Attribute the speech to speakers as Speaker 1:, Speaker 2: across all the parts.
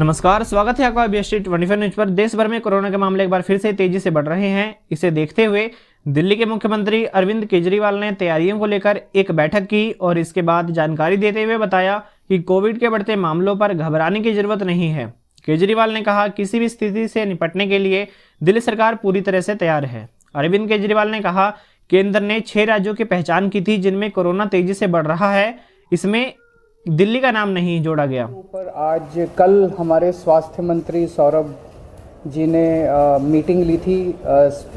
Speaker 1: नमस्कार, स्वागत है आपका BST 24 न्यूज पर। देश भर में कोरोना के मामले एक बार फिर से तेजी से बढ़ रहे हैं। इसे देखते हुए दिल्ली के मुख्यमंत्री अरविंद केजरीवाल ने तैयारियों को लेकर एक बैठक की और इसके बाद जानकारी देते हुए बताया कि कोविड के बढ़ते मामलों पर घबराने की जरूरत नहीं है। केजरीवाल ने कहा, किसी भी स्थिति से निपटने के लिए दिल्ली सरकार पूरी तरह से तैयार है। अरविंद केजरीवाल ने कहा, केंद्र ने 6 राज्यों की पहचान की थी जिनमें कोरोना तेजी से बढ़ रहा है, इसमें दिल्ली का नाम नहीं जोड़ा गया।
Speaker 2: ऊपर आज कल हमारे स्वास्थ्य मंत्री सौरभ जी ने मीटिंग ली थी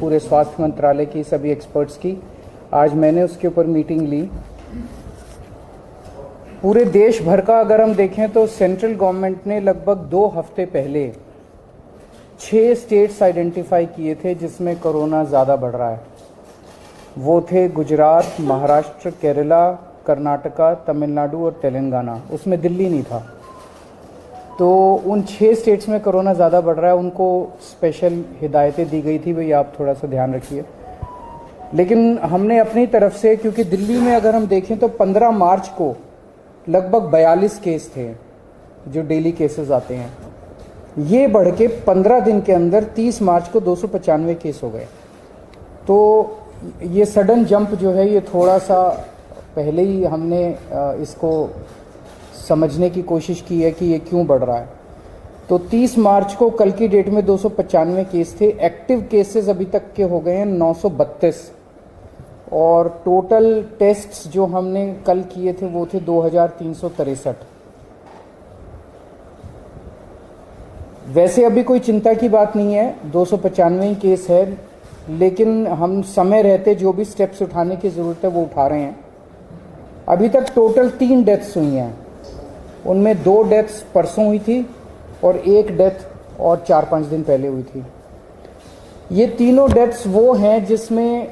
Speaker 2: पूरे स्वास्थ्य मंत्रालय की सभी एक्सपर्ट्स की। आज मैंने उसके ऊपर मीटिंग ली। पूरे देश भर का अगर हम देखें तो सेंट्रल गवर्नमेंट ने लगभग 2 हफ्ते पहले 6 स्टेट्स आइडेंटिफाई किए थे जिसमें कोरोना ज़्यादा बढ़ रहा है। वो थे गुजरात, महाराष्ट्र, केरला, कर्नाटका, तमिलनाडु और तेलंगाना। उसमें दिल्ली नहीं था। तो उन 6 स्टेट्स में कोरोना ज़्यादा बढ़ रहा है, उनको स्पेशल हिदायतें दी गई थी, भाई आप थोड़ा सा ध्यान रखिए। लेकिन हमने अपनी तरफ से, क्योंकि दिल्ली में अगर हम देखें तो 15 मार्च को लगभग 42 केस थे जो डेली केसेस आते हैं। ये बढ़ के 15 दिन के अंदर 30 मार्च को 295 केस हो गए। तो ये सडन जंप जो है, ये थोड़ा सा पहले ही हमने इसको समझने की कोशिश की है कि ये क्यों बढ़ रहा है। तो 30 मार्च को कल की डेट में 295 केस थे। एक्टिव केसेस अभी तक के हो गए हैं 932 और टोटल टेस्ट्स जो हमने कल किए थे वो थे 2363। वैसे अभी कोई चिंता की बात नहीं है, 295 केस है, लेकिन हम समय रहते जो भी स्टेप्स उठाने की ज़रूरत है वो उठा रहे हैं। अभी तक टोटल 3 डेथ्स हुई हैं, उनमें 2 डेथ्स परसों हुई थी और 1 डेथ और 4-5 दिन पहले हुई थी। ये तीनों डेथ्स वो हैं जिसमें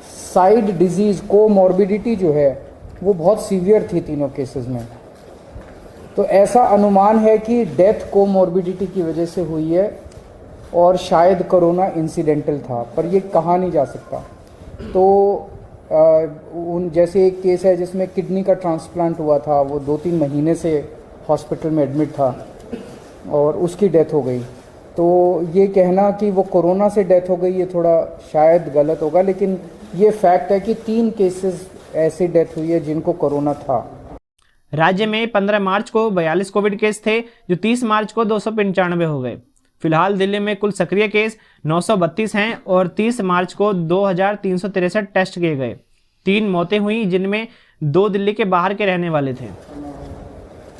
Speaker 2: साइड डिजीज कोमॉर्बिडिटी जो है वो बहुत सीवियर थी तीनों केसेस में। तो ऐसा अनुमान है कि डेथ कोमॉर्बिडिटी की वजह से हुई है और शायद कोरोना इंसिडेंटल था, पर ये कहा नहीं जा सकता। तो जैसे एक केस है जिसमें किडनी का ट्रांसप्लांट हुआ था, वो 2-3 महीने से हॉस्पिटल में एडमिट था और उसकी डेथ हो गई। तो ये कहना कि वो कोरोना से डेथ हो गई, ये थोड़ा शायद गलत होगा, लेकिन ये फैक्ट है कि 3 केसेस ऐसी डेथ हुई है जिनको कोरोना था।
Speaker 1: राज्य में 15 मार्च को 42 कोविड केस थे जो 30 मार्च को 295 हो गए। फिलहाल दिल्ली में कुल सक्रिय केस 932 हैं और 30 मार्च को 2363 टेस्ट किए गए। 3 मौतें हुई जिनमें 2 दिल्ली के बाहर के रहने वाले थे।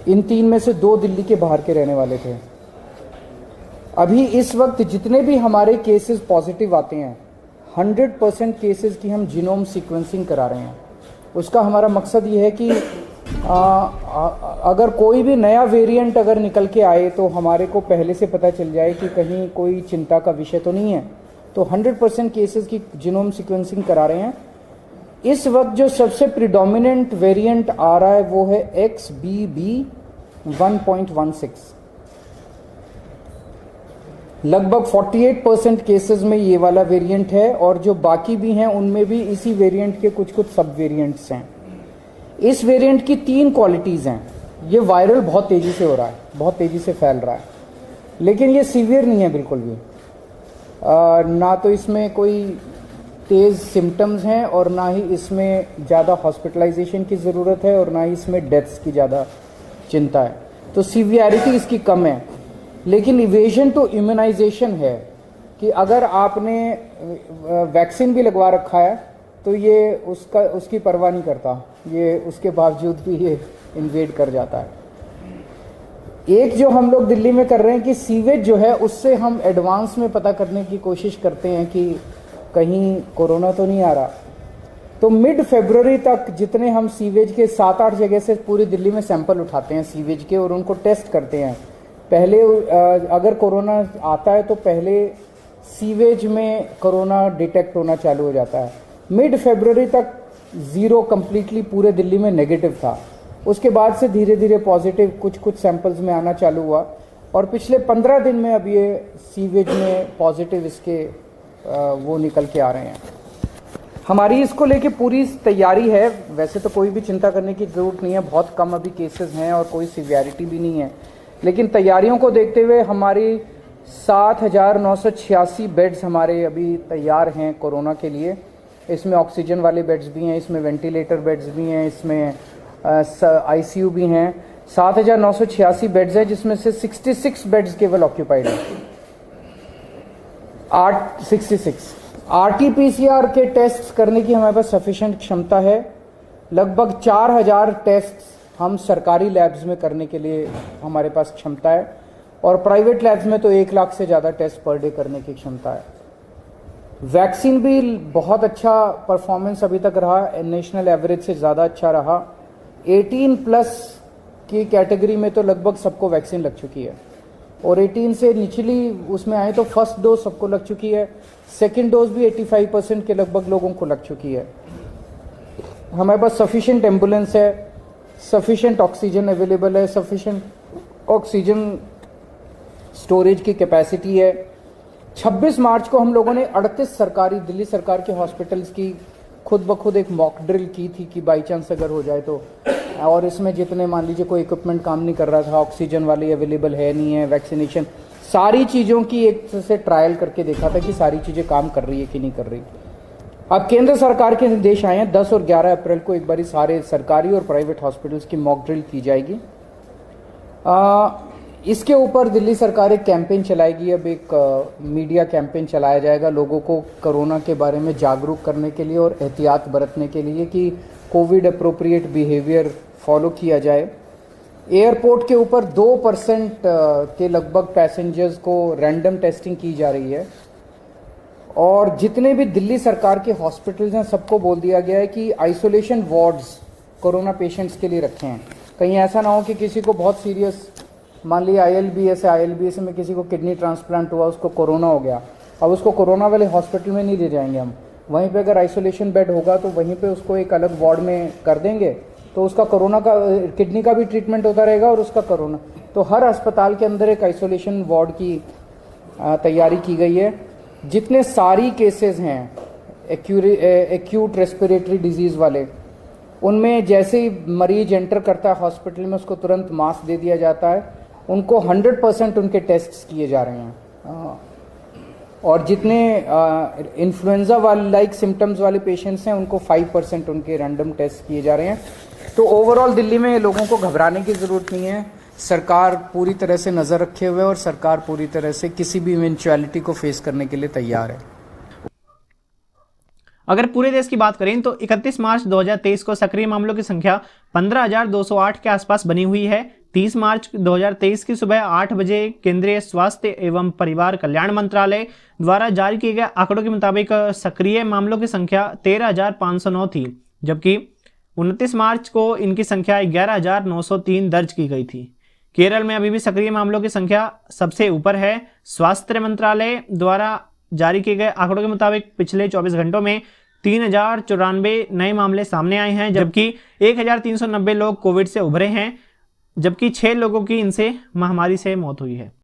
Speaker 2: इन 3 में से 2 दिल्ली के बाहर के रहने वाले थे। अभी इस वक्त जितने भी हमारे केसेस पॉजिटिव आते हैं, 100% केसेस की हम जीनोम सीक्वेंसिंग करा रहे हैं। उसका हमारा मकसद ये है कि अगर कोई भी नया वेरिएंट अगर निकल के आए तो हमारे को पहले से पता चल जाए कि कहीं कोई चिंता का विषय तो नहीं है। तो 100% केसेस की जीनोम सीक्वेंसिंग करा रहे हैं। इस वक्त जो सबसे प्रिडोमिनेंट वेरिएंट आ रहा है वो है XBB 1.16। लगभग 48% केसेस में ये वाला वेरिएंट है और जो बाकी भी हैं उनमें भी इसी वेरिएंट के कुछ सब वेरिएंट्स हैं। इस वेरिएंट की 3 क्वालिटीज़ हैं। ये वायरल बहुत तेज़ी से हो रहा है, बहुत तेज़ी से फैल रहा है, लेकिन ये सीवियर नहीं है बिल्कुल भी। ना तो इसमें कोई तेज़ सिम्टम्स हैं और ना ही इसमें ज़्यादा हॉस्पिटलाइजेशन की ज़रूरत है और ना ही इसमें डेथ्स की ज़्यादा चिंता है। तो सीवियरिटी इसकी कम है, लेकिन इवेजन टू इम्यूनाइजेशन है कि अगर आपने वैक्सीन भी लगवा रखा है तो ये उसकी परवाह नहीं करता, ये उसके बावजूद भी ये इन्वेड कर जाता है। एक जो हम लोग दिल्ली में कर रहे हैं कि सीवेज जो है उससे हम एडवांस में पता करने की कोशिश करते हैं कि कहीं कोरोना तो नहीं आ रहा। तो मिड फरवरी तक जितने हम सीवेज के 7-8 जगह से पूरी दिल्ली में सैंपल उठाते हैं सीवेज के और उनको टेस्ट करते हैं। पहले अगर कोरोना आता है तो पहले सीवेज में कोरोना डिटेक्ट होना चालू हो जाता है। मिड फरवरी तक 0 कंप्लीटली पूरे दिल्ली में नेगेटिव था। उसके बाद से धीरे धीरे पॉजिटिव कुछ सैंपल्स में आना चालू हुआ और पिछले 15 दिन में अब ये सीवेज में पॉजिटिव इसके वो निकल के आ रहे हैं। हमारी इसको लेके पूरी तैयारी है। वैसे तो कोई भी चिंता करने की ज़रूरत नहीं है, बहुत कम अभी केसेस हैं और कोई सीवियरिटी भी नहीं है, लेकिन तैयारियों को देखते हुए हमारी 7,986 बेड्स हमारे अभी तैयार हैं कोरोना के लिए। इसमें ऑक्सीजन वाले बेड्स भी हैं, इसमें वेंटिलेटर बेड्स भी हैं, इसमें आईसीयू भी हैं। 7,986 बेड्स हैं, जिसमें से 66 बेड्स केवल ऑक्यूपाइड हैं। 66 आरटीपीसीआर के टेस्ट करने की हमारे पास सफिशिएंट क्षमता है। लगभग 4,000 टेस्ट हम सरकारी लैब्स में करने के लिए हमारे पास क्षमता है, और प्राइवेट लैब्स में तो 1 लाख से ज़्यादा टेस्ट पर डे करने की क्षमता है। वैक्सीन भी बहुत अच्छा परफॉर्मेंस अभी तक रहा, नेशनल एवरेज से ज़्यादा अच्छा रहा। 18+ की कैटेगरी में तो लगभग सबको वैक्सीन लग चुकी है, और 18 से निचली उसमें आए तो फर्स्ट डोज सबको लग चुकी है, सेकेंड डोज भी 85% के लगभग लोगों को लग चुकी है। हमारे पास सफिशिएंट एम्बुलेंस है, सफिशिएंट ऑक्सीजन अवेलेबल है, सफिशिएंट ऑक्सीजन स्टोरेज की कैपेसिटी है। 26 मार्च को हम लोगों ने 38 सरकारी दिल्ली सरकार के हॉस्पिटल्स की खुद ब खुद एक मॉक ड्रिल की थी कि बाई चांस अगर हो जाए तो, और इसमें जितने मान लीजिए कोई इक्विपमेंट काम नहीं कर रहा था, ऑक्सीजन वाली अवेलेबल है नहीं है, वैक्सीनेशन, सारी चीज़ों की एक से ट्रायल करके देखा था कि सारी चीज़ें काम कर रही है कि नहीं कर रही। अब केंद्र सरकार के निर्देश आए हैं, 10 और 11 अप्रैल को एक बारी सारे सरकारी और प्राइवेट हॉस्पिटल्स की मॉक ड्रिल की जाएगी। इसके ऊपर दिल्ली सरकार एक कैंपेन चलाएगी, अब एक मीडिया कैंपेन चलाया जाएगा लोगों को कोरोना के बारे में जागरूक करने के लिए और एहतियात बरतने के लिए कि कोविड अप्रोप्रिएट बिहेवियर फॉलो किया जाए। एयरपोर्ट के ऊपर 2% के लगभग पैसेंजर्स को रैंडम टेस्टिंग की जा रही है, और जितने भी दिल्ली सरकार के हॉस्पिटल्स हैं सबको बोल दिया गया है कि आइसोलेशन वार्ड्स कोरोना पेशेंट्स के लिए रखे हैं। कहीं ऐसा ना हो कि किसी को बहुत सीरियस, मान लिया ILBS में किसी को किडनी ट्रांसप्लांट हुआ, उसको कोरोना हो गया, अब उसको कोरोना वाले हॉस्पिटल में नहीं ले जाएंगे हम, वहीं पे अगर आइसोलेशन बेड होगा तो वहीं पे उसको एक अलग वार्ड में कर देंगे, तो उसका कोरोना का किडनी का भी ट्रीटमेंट होता रहेगा और उसका कोरोना। तो हर अस्पताल के अंदर एक आइसोलेशन वार्ड की तैयारी की गई है। जितने सारी केसेस हैं एक्यूट रेस्पिरेटरी डिजीज़ वाले, उनमें जैसे ही मरीज एंटर करता है हॉस्पिटल में उसको तुरंत मास्क दे दिया जाता है, उनको 100% उनके टेस्ट किए जा रहे हैं। और जितने इन्फ्लुएंजा वाले लाइक सिम्टम्स वाले पेशेंट्स हैं उनको 5% उनके रैंडम टेस्ट किए जा रहे हैं। तो ओवरऑल दिल्ली में लोगों को घबराने की ज़रूरत नहीं है। सरकार पूरी तरह से नज़र रखे हुए है और सरकार पूरी तरह से किसी भी इवेंचुअलिटी को फेस करने के लिए तैयार है।
Speaker 1: अगर पूरे देश की बात करें तो 31 मार्च 2023 को सक्रिय मामलों की संख्या 15,208 के आसपास बनी हुई है। 30 मार्च 2023 की सुबह 8 बजे केंद्रीय स्वास्थ्य एवं परिवार कल्याण मंत्रालय द्वारा जारी किए गए आंकड़ों के मुताबिक सक्रिय मामलों की संख्या 13,509 थी, जबकि 29 मार्च को इनकी संख्या 11,903 दर्ज की गई थी। केरल में अभी भी सक्रिय मामलों की संख्या सबसे ऊपर है। स्वास्थ्य मंत्रालय द्वारा जारी किए गए आंकड़ों के मुताबिक पिछले 24 घंटों में 3,094 नए मामले सामने आए हैं, जबकि 1,390 लोग कोविड से उभरे हैं, जबकि 6 लोगों की इनसे महामारी से मौत हुई है।